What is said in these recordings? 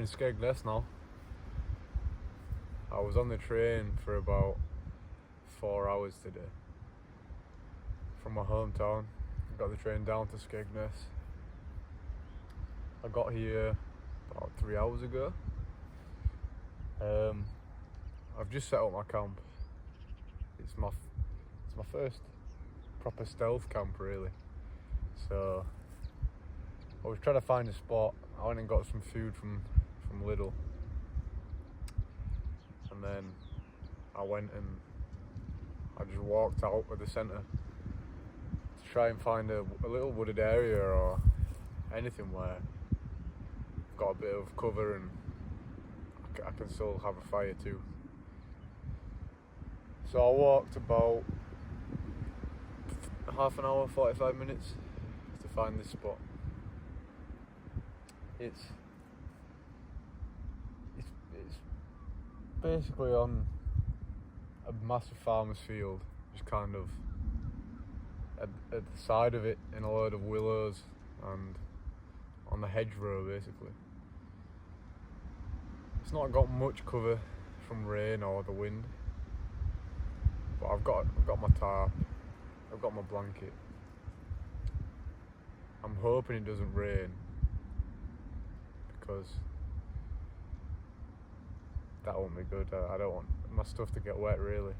in Skegness now. I was on the train for about 4 hours today from my hometown. I got the train down to Skegness. I got here about 3 hours ago. I've just set up my camp. It's my first proper stealth camp really. So I was trying to find a spot. I went and got some food from Lidl, and then I went and I just walked out of the centre to try and find a little wooded area or anything where I've got a bit of cover and I can still have a fire too. So I walked about half an hour, 45 minutes to find this spot. It's basically on a massive farmer's field, just kind of at the side of it in a load of willows and on the hedgerow basically. It's not got much cover from rain or the wind, but I've got my tarp, I've got my blanket. I'm hoping it doesn't rain because that won't be good. I don't want my stuff to get wet really,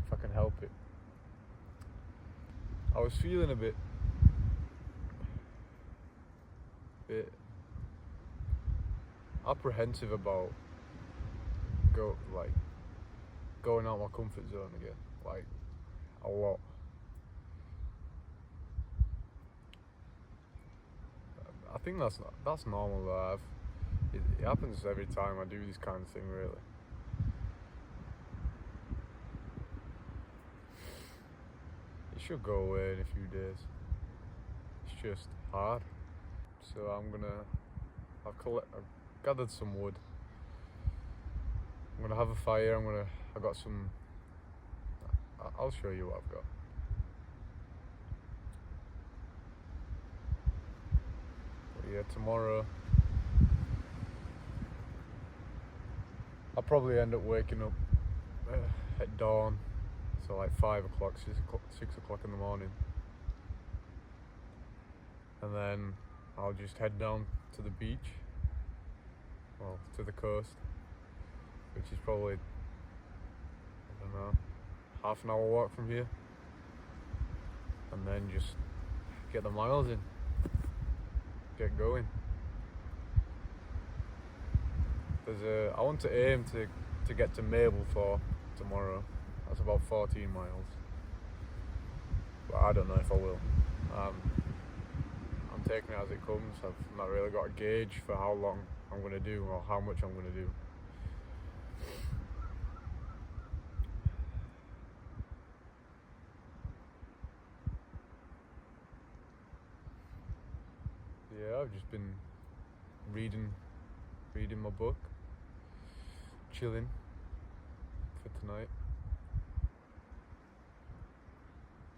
if I can help it. I was feeling a bit apprehensive about going out my comfort zone again, like a lot. I think that's normal though. It happens every time I do this kind of thing really. It should go away in a few days. It's just hard. So I've gathered some wood. I'm gonna have a fire. I got some. I'll show you what I've got. But yeah, tomorrow I'll probably end up waking up at dawn, so like 5 o'clock, 6 o'clock in the morning, and then I'll just head down to the beach, well, to the coast, which is probably, I don't know, half an hour walk from here, and then just get the miles in, get going. I want to aim to get to Mablethorpe tomorrow. That's about 14 miles, but I don't know if I will. I'm taking it as it comes. I've not really got a gauge for how long I'm going to do or how much I'm going to do. Yeah, I've just been reading my book, chilling for tonight,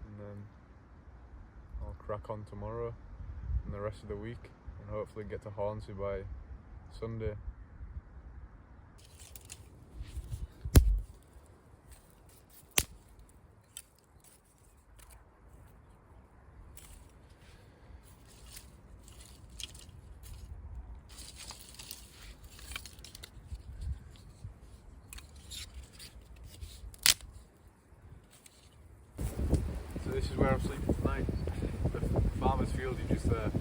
and then I'll crack on tomorrow and the rest of the week, and hopefully get to Hornsey by Sunday. So this is where I'm sleeping tonight. The farmer's field is just there.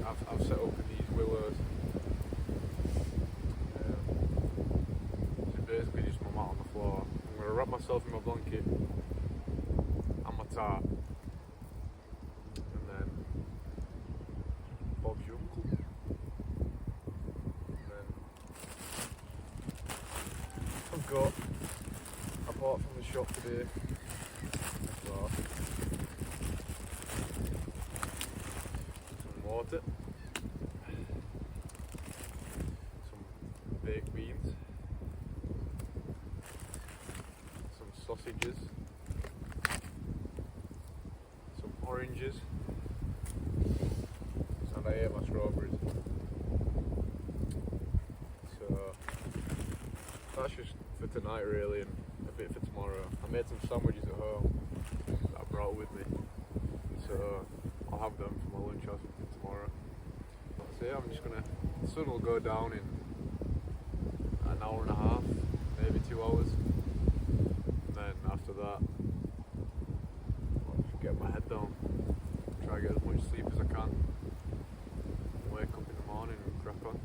I've set up in these willows. It's basically just my mat on the floor. I'm going to wrap myself in my blanket and my tarp, and then Bob's your uncle. And then I bought from the shop today. Some water, some baked beans, some sausages, some oranges, and I ate my strawberries. that's just for tonight really, and a bit for tomorrow. I made some sandwiches at home that I brought with me, so I'll have them for my lunch or something tomorrow. That's it. I'm just gonna. The sun will go down in an hour and a half, maybe 2 hours, and then after that, I'll just get my head down, try to get as much sleep as I can, and wake up in the morning and crack on.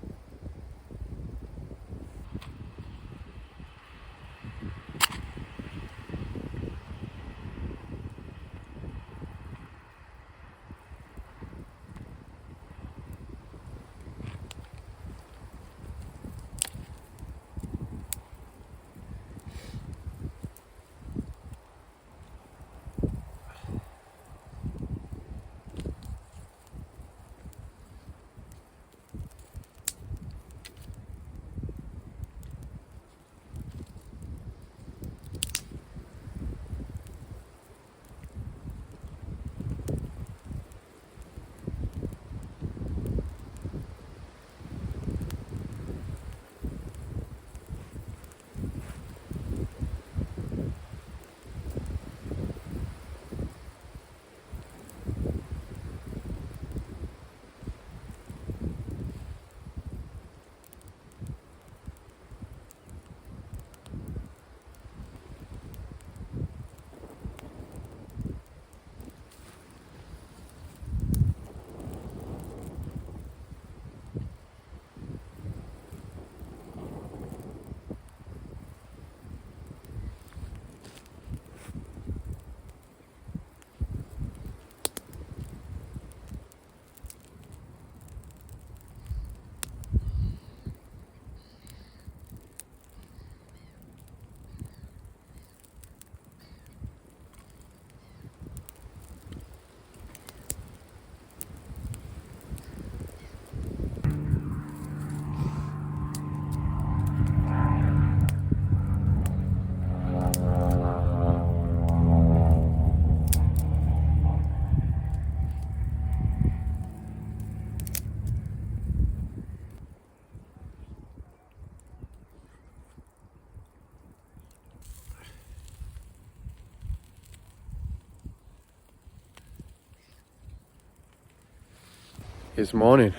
It's morning.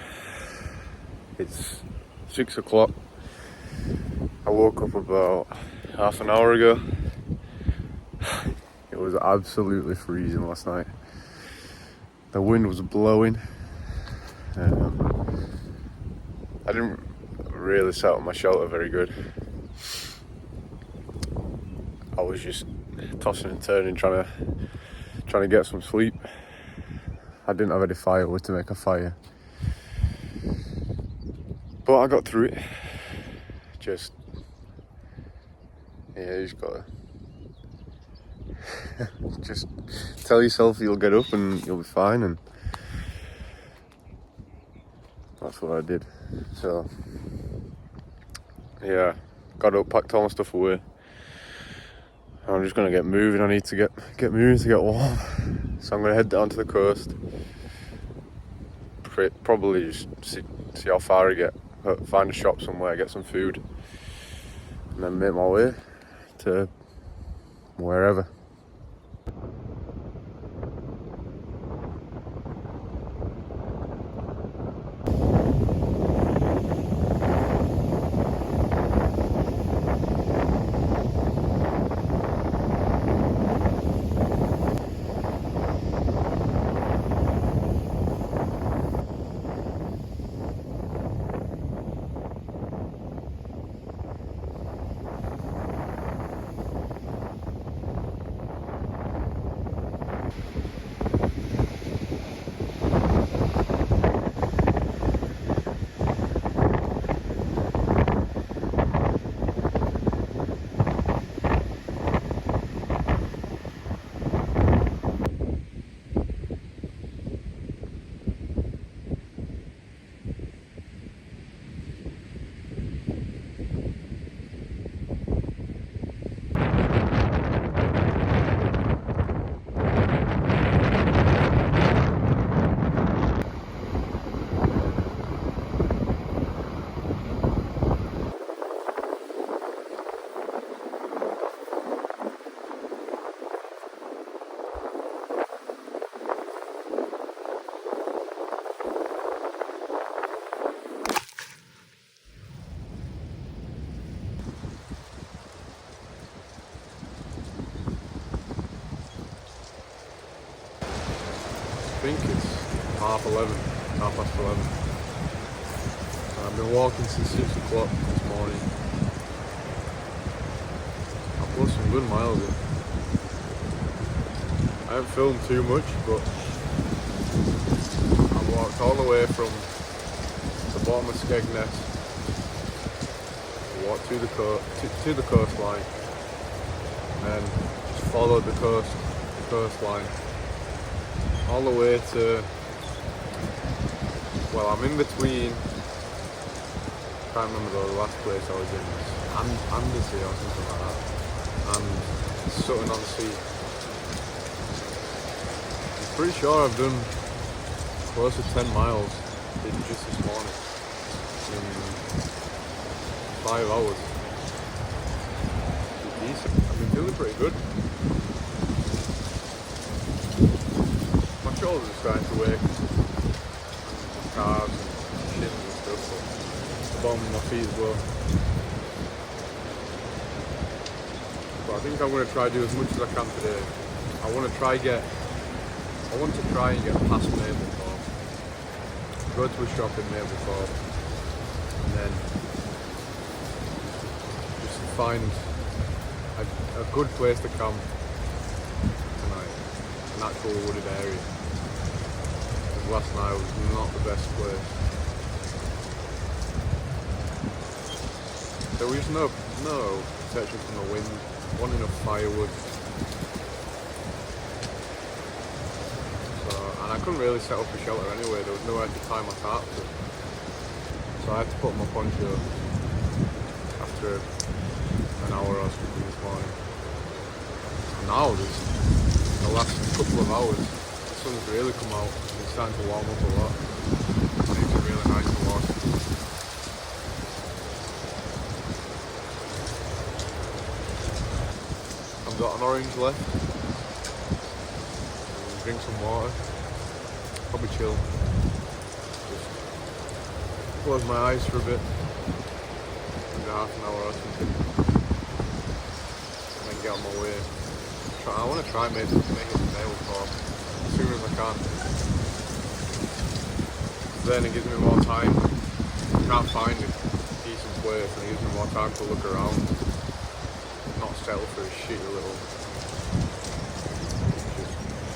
It's 6 o'clock. I woke up about half an hour ago. It was absolutely freezing last night. The wind was blowing. I didn't really set up my shelter very good. I was just tossing and turning, trying to get some sleep. I didn't have any firewood to make a fire, but I got through it. You just gotta just tell yourself you'll get up and you'll be fine, and that's what I did. So yeah, got up, packed all my stuff away. I'm just gonna get moving. I need to get moving to get warm. So I'm gonna head down to the coast. Probably just see how far I get. Find a shop somewhere, get some food, and then make my way to wherever. half past 11. And I've been walking since 6 o'clock this morning. I've put some good miles in. I haven't filmed too much, but I walked all the way from the bottom of Skegness, walked to the coastline, and then just followed the coastline all the way to, well, I'm in between, can't remember the last place I was in, Andersea or something like that, and Sutton-on-Sea. I'm pretty sure I've done close to 10 miles just this morning in 5 hours. Decent. I've been feeling pretty good. My shoulders are starting to ache, calves and shins and stuff, but the bottom of my feet as well. But I think I'm going to try to do as much as I can today. I want to try and get past Mablethorpe, go to a shop in Mablethorpe, and then just find a good place to camp tonight, an actual wooded area. Because last night was not the best place. There was no protection from the wind, wasn't enough firewood. And I couldn't really set up a shelter anyway, there was nowhere to tie my tarp to. So I had to put my poncho after an hour or something this morning. And now, the last couple of hours, the sun's really come out and it's starting to warm up a lot. It makes it really nice to walk. I've got an orange left. Drink some water. Probably chill. Just close my eyes for a bit. Maybe half an hour or something. And then get on my way. I want to try and make it to Mablethorpe as soon as I can. Then it gives me more time. I can't find a decent place and it gives me more time to look around. Not settle for a shitty little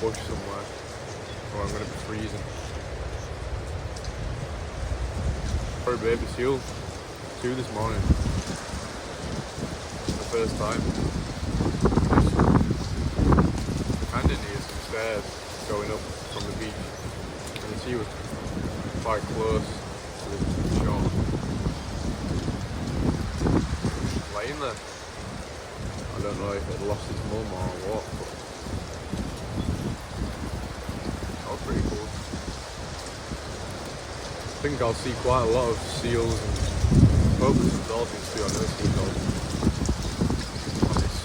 bush somewhere, or I'm going to be freezing. For a baby seal, 2 this morning. The first time. Kind of near some stairs going up from the beach, and the sea was quite close to the shore. Just laying there. I don't know if it lost its mum or what, but pretty cool. I think I'll see quite a lot of seals and hopefully some dolphins too. I never seen dolphins on this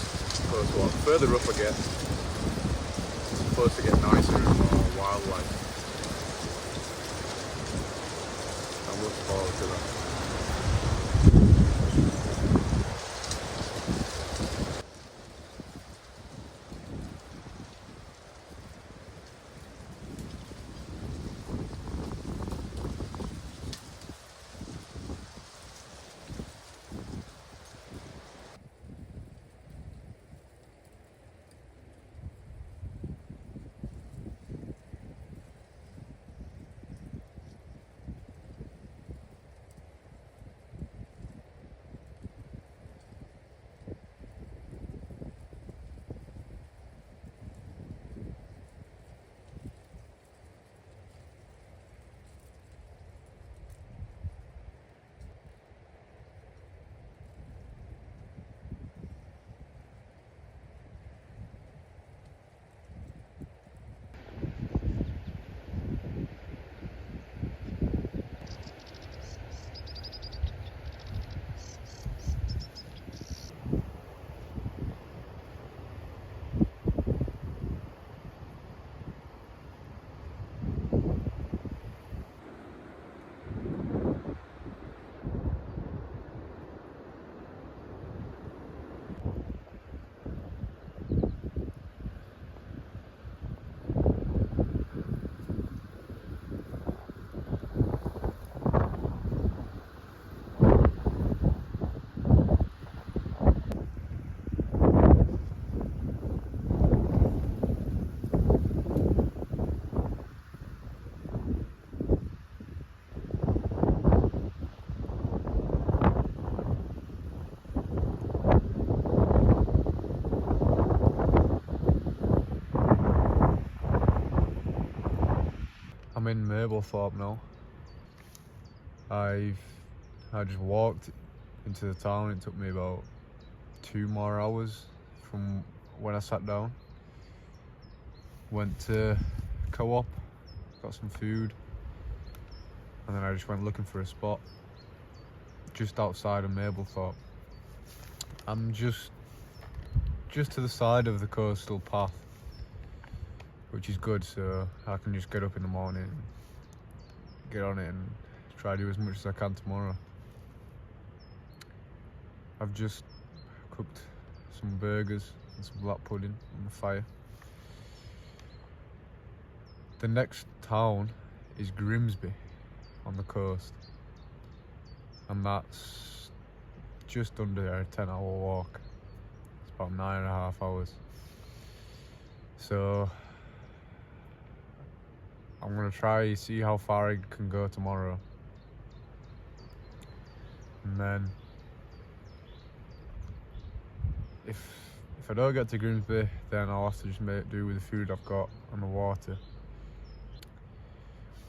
coast. Well, the further up I get, it's supposed to get nicer and more wildlife. I'm looking forward to that. in Mablethorpe now. I just walked into the town. It took me about 2 more hours from when I sat down. Went to Co-op, got some food, and then I just went looking for a spot just outside of Mablethorpe. I'm just to the side of the coastal path, which is good, so I can just get up in the morning, get on it, and try to do as much as I can tomorrow. I've just cooked some burgers and some black pudding on the fire. The next town is Grimsby on the coast, and that's just under a 10-hour walk. It's about 9.5 hours. So I'm gonna try see how far I can go tomorrow, and then if I don't get to Grimsby, then I'll have to just make do with the food I've got and the water.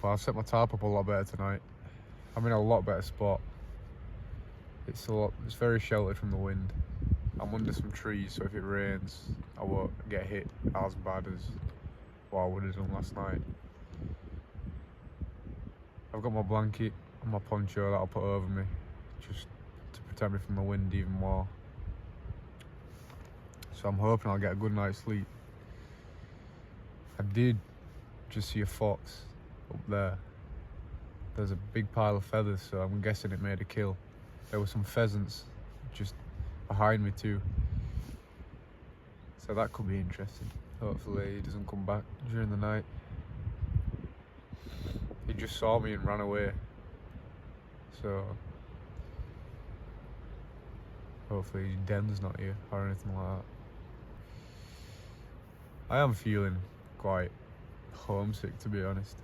But I've set my tarp up a lot better tonight. I'm in a lot better spot. It's very sheltered from the wind. I'm under some trees, so if it rains, I won't get hit as bad as what I would have done last night. I've got my blanket and my poncho that I'll put over me, just to protect me from the wind even more. So I'm hoping I'll get a good night's sleep. I did just see a fox up there. There's a big pile of feathers, so I'm guessing it made a kill. There were some pheasants just behind me too, so that could be interesting. Hopefully he doesn't come back during the night. He just saw me and ran away, so hopefully Den's not here or anything like that. I am feeling quite homesick, to be honest,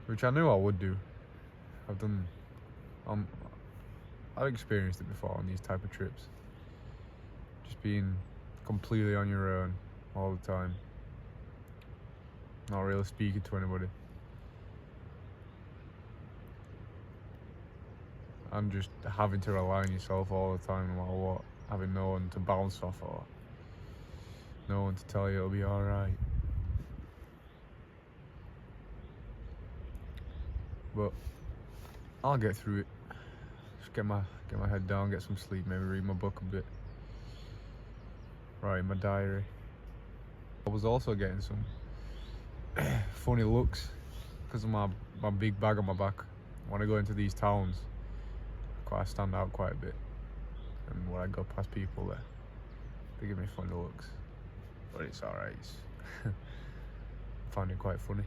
which I knew I would do. I've experienced it before on these type of trips. Just being completely on your own all the time, not really speaking to anybody, and just having to rely on yourself all the time, no matter what. Having no one to bounce off or no one to tell you it'll be alright. But I'll get through it. Just get my head down, get some sleep, maybe read my book a bit, write in my diary. I was also getting some funny looks because of my big bag on my back. When I go into these towns, I stand out quite a bit, and when I go past people there, they give me funny looks, but it's alright. I find it quite funny,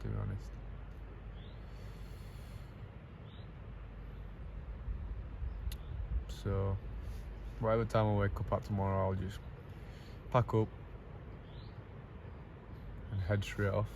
to be honest. So whatever time I wake up at tomorrow, I'll just pack up and head straight off.